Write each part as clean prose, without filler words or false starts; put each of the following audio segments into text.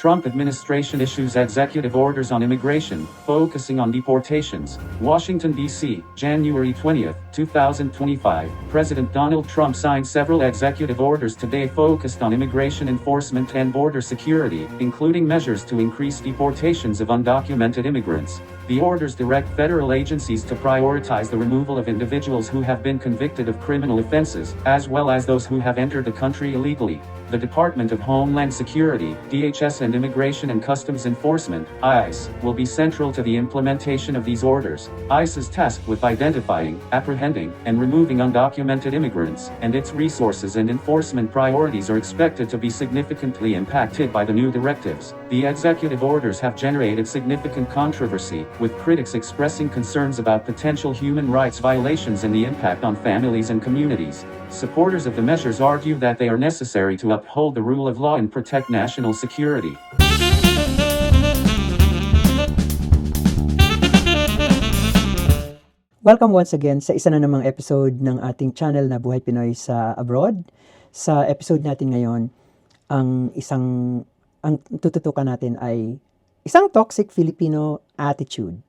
Trump administration issues executive orders on immigration, focusing on deportations. Washington, D.C., January 20, 2025. President Donald Trump signed several executive orders today focused on immigration enforcement and border security, including measures to increase deportations of undocumented immigrants. The orders direct federal agencies to prioritize the removal of individuals who have been convicted of criminal offenses, as well as those who have entered the country illegally. The Department of Homeland Security, DHS, and Immigration and Customs Enforcement, ICE, will be central to the implementation of these orders. ICE is tasked with identifying, apprehending, and removing undocumented immigrants, and its resources and enforcement priorities are expected to be significantly impacted by the new directives. The executive orders have generated significant controversy, with critics expressing concerns about potential human rights violations and the impact on families and communities. Supporters of the measures argue that they are necessary to uphold the rule of law and protect national security. Welcome once again sa isa na namang episode ng ating channel na Buhay Pinoy sa Abroad. Sa episode natin ngayon, ang tututukan natin ay isang toxic Filipino attitude.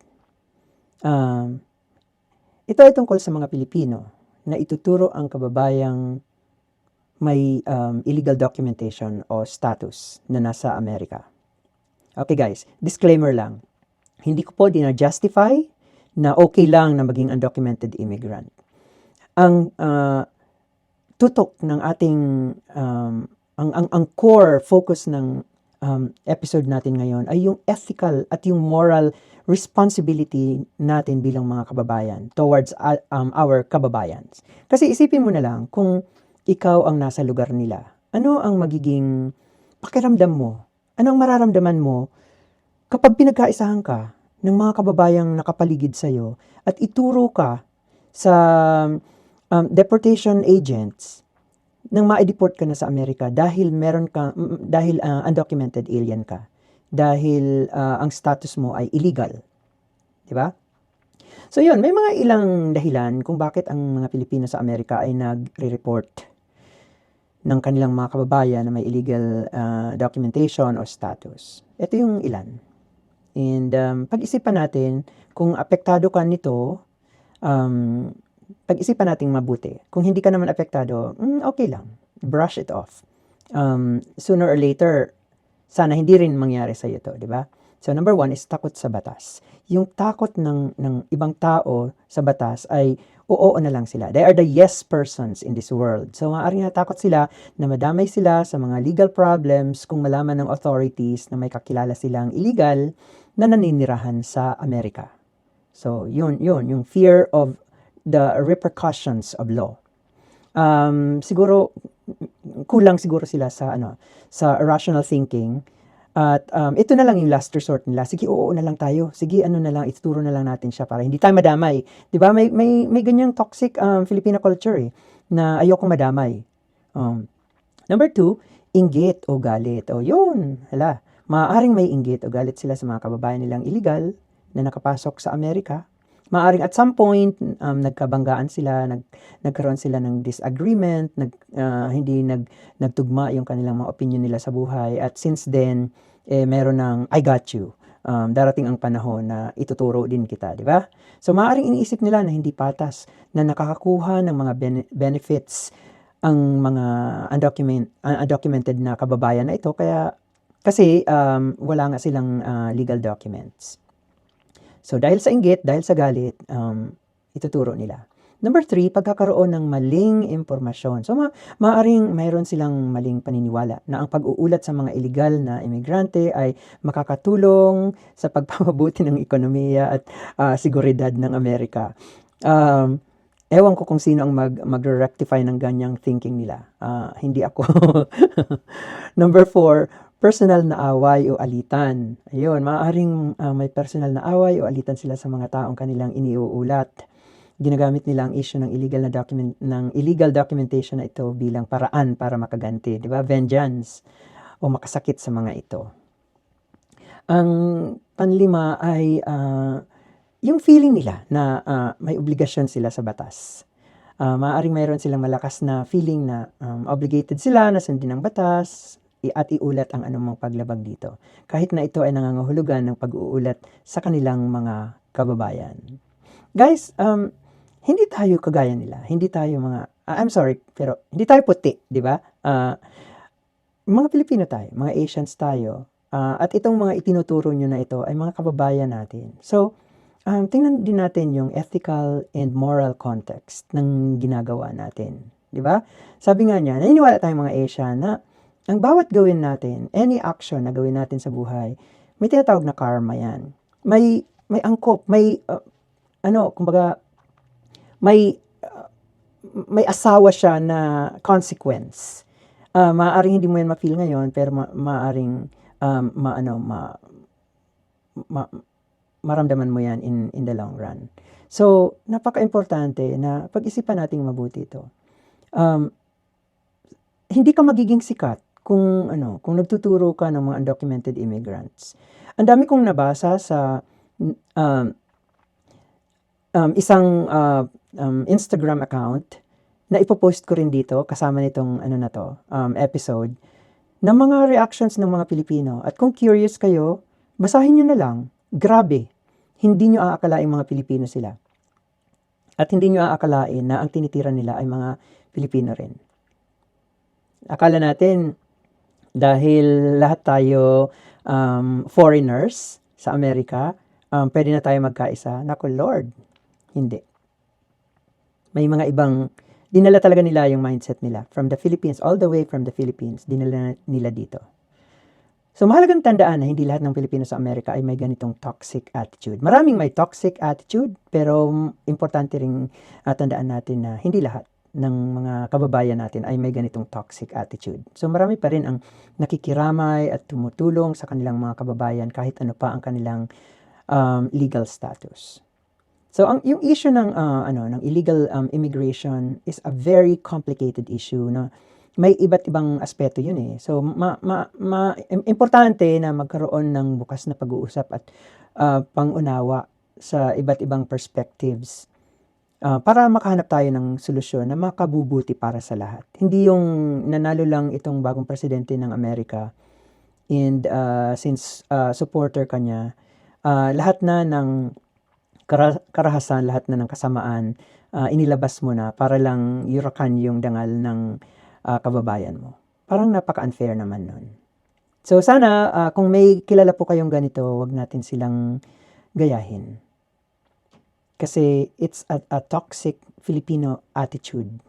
Ito ay tungkol sa mga Pilipino na ituturo ang kababayang may illegal documentation o status na nasa Amerika. Okay guys, disclaimer lang. Hindi ko po dina-justify na okay lang na maging undocumented immigrant. Ang tutok ng ating ang core focus ng episode natin ngayon ay yung ethical at yung moral responsibility natin bilang mga kababayan towards our kababayans. Kasi isipin mo na lang kung ikaw ang nasa lugar nila, ano ang magiging pakiramdam mo? Ano ang mararamdaman mo kapag pinagkaisahan ka ng mga kababayang nakapaligid sa'yo at ituro ka sa deportation agents nang ma-deport ka na sa Amerika dahil undocumented alien ka, dahil ang status mo ay illegal, di ba? So yun, may mga ilang dahilan kung bakit ang mga Pilipino sa Amerika ay nagre-report ng kanilang mga kababayan na may illegal documentation o status. Ito yung ilan. And pag-isipan natin kung apektado ka nito, pag-isipan natin mabuti. Kung hindi ka naman apektado, okay lang. Brush it off. Sooner or later, sana hindi rin mangyari sa iyo to, di ba? So number 1 is takot sa batas. Yung takot ng ibang tao sa batas ay oo na lang sila. They are the yes persons in this world. So maaaring natakot sila na madamay sila sa mga legal problems kung malaman ng authorities na may kakilala silang illegal na naninirahan sa Amerika. So yun, yung fear of the repercussions of law. Siguro kulang siguro sila sa rational thinking. At ito na lang yung last resort nila. Sige, oo na lang tayo. Sige, ituturo na lang natin siya para hindi tayo madamay. 'Di ba? May ganyang toxic Filipino culture na ayokong madamay. Number 2, inggit o galit. O yun, maaaring may inggit o galit sila sa mga kababayan nilang illegal na nakapasok sa Amerika. Maaaring at some point nagkabanggaan sila, nagkaroon sila ng disagreement, hindi nagtugma yung kanilang mga opinion nila sa buhay, at since then meron ng I got you. Darating ang panahon na ituturo din kita, di ba? So maaaring iniisip nila na hindi patas na nakakakuha ng mga benefits ang mga undocumented na kababayan na ito kasi wala nga silang legal documents. So dahil sa inggit, dahil sa galit, ituturo nila. Number 3, pagkakaroon ng maling impormasyon. So maaaring mayroon silang maling paniniwala na ang pag-uulat sa mga illegal na imigrante ay makakatulong sa pagpapabuti ng ekonomiya at seguridad ng Amerika. Ewan ko kung sino ang mag-rectify ng ganyang thinking nila. Hindi ako. Number 4, personal na away o alitan. Ayun, maaaring may personal na away o alitan sila sa mga taong kanilang iniuulat. Ginagamit nila ang issue ng illegal documentation na ito bilang paraan para makaganti, di ba? Vengeance o makasakit sa mga ito. Ang panlima ay yung feeling nila na may obligasyon sila sa batas. Maaaring mayroon silang malakas na feeling na obligated sila na sundin ang batas, at iulat ang anumang paglabag dito, kahit na ito ay nangangahulugan ng pag-uulat sa kanilang mga kababayan. Guys, hindi tayo kagaya nila. Hindi tayo I'm sorry, pero hindi tayo puti, di ba? Mga Pilipino tayo, mga Asians tayo, at itong mga itinuturo nyo na ito ay mga kababayan natin. So, tingnan din natin yung ethical and moral context ng ginagawa natin. Di ba? Sabi nga niya, naniniwala tayong mga Asian na ang bawat gawin natin, any action na gawin natin sa buhay, may tinatawag na karma yan. May angkop, kumbaga, may asawa siya na consequence. Maaaring hindi mo yan ma-feel ngayon, pero maaaring maramdaman mo yan in the long run. So, napaka-importante na pag-isipan nating mabuti ito. Hindi ka magiging sikat kung nagtuturo ka ng mga undocumented immigrants. Ang dami kong nabasa sa isang Instagram account na ipopost ko rin dito kasama nitong episode ng mga reactions ng mga Pilipino. At kung curious kayo, basahin nyo na lang. Grabe, hindi nyo aakalain mga Pilipino sila. At hindi nyo aakalain na ang tinitira nila ay mga Pilipino rin. Akala natin, dahil lahat tayo foreigners sa Amerika, pwede na tayo magkaisa. Naku Lord, hindi. May mga ibang, dinala talaga nila yung mindset nila. From the Philippines, all the way from the Philippines, dinala nila dito. So mahalagang tandaan na hindi lahat ng Pilipino sa Amerika ay may ganitong toxic attitude. Maraming may toxic attitude, pero importante ring tandaan natin na hindi lahat ng mga kababayan natin ay may ganitong toxic attitude. So marami pa rin ang nakikiramay at tumutulong sa kanilang mga kababayan kahit ano pa ang kanilang legal status. So yung issue ng illegal immigration is a very complicated issue na may iba't ibang aspeto yun eh. So importante na magkaroon ng bukas na pag-uusap at pangunawa sa iba't ibang perspectives para makahanap tayo ng solusyon na makabubuti para sa lahat. Hindi yung nanalo lang itong bagong presidente ng Amerika and since supporter kanya, lahat na ng karahasan, lahat na ng kasamaan, inilabas mo na para lang yurakan yung dangal ng kababayan mo. Parang napaka-unfair naman nun. So sana kung may kilala po kayong ganito, wag natin silang gayahin. Kasi it's a toxic Filipino attitude.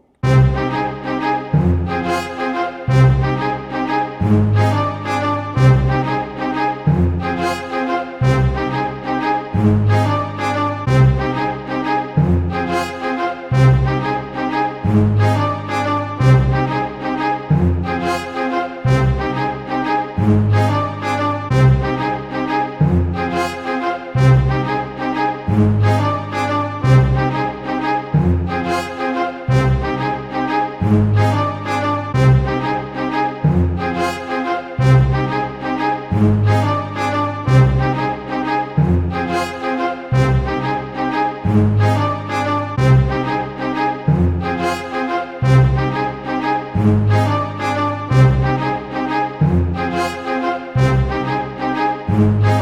Thank you.